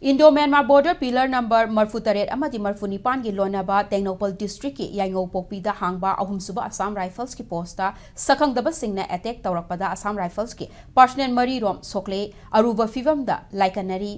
Indo-Myanmar border pillar number Marfutaret amadi Marfunipan ki lonaba Tengnopal district ki Yangoupokpi da hangba ahumsuba Assam Rifles ki posta sakhangdaba singna attack tawrakpada Assam Rifles ki personnel mari rom sokle aruba fivam da laikanari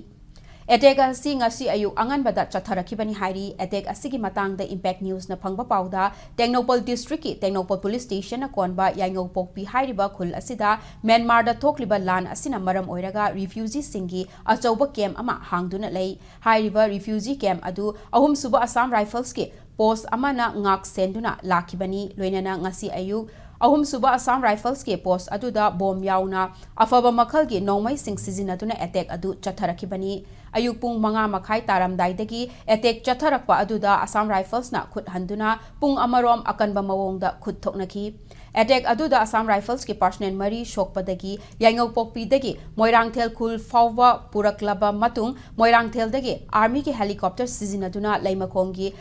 attack asi ngasi ayu anganbada chatharakibani hairi attack asigi matang da impact news na phangba pauda Tengnopal district ki Tengnopal police station na konba Yangoupokpi hairiba khul asida Myanmar da thokliba lan asina maram oiraga refugee singi achauba camp ama hangduna lei hairiba refugee camp adu ahum suba Assam Rifles ki post amana ngak senduna lakibani loinana ngasi ayu ahum suba Assam Rifles ke post aduda bom yauna afaba makhal gi nongmai sing sizinaduna attack adu chatharakibani ayuk pung manga makhai taramdai dagi attack chatharakpa aduda Assam Rifles na khut handuna pung amarom akanba mawongda khut thoknaki attack aduda Assam Rifles ke personnel mari shokpadagi Yangoupokpi dagi moirangthel khul fawwa puraklaba matung moirangthel dagi army ke helicopter sizinaduna laimakongi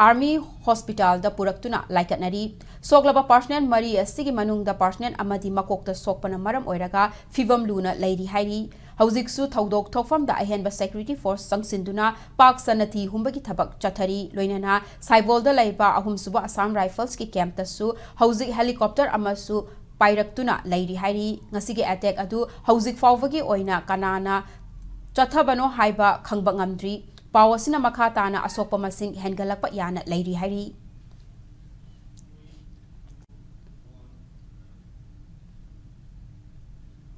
Army Hospital da Puraktuna Laikatnari Soglaba personnel Mari Sigi Manung da personnel Amadi Makokta Sokpana Maram Oiraga Fivam Luna Lady Hairi Hauziksu Thaudok Thokfam da Ahenba Security Force Sangsinduna Pak Sanati Humbagi Thabak Chathari Loinana Saibolda Laiba Ahum Suba Assam Rifles ki camp tasu Hauzik helicopter amasu Pairaktuna Lady Hairi Ngasigi attack adu Hauzik Fawagi Oina Kanana Chathabano Haiba Khangbang Amdri Pawasina makha tana asokpa masing hengalakpa yana lairi hari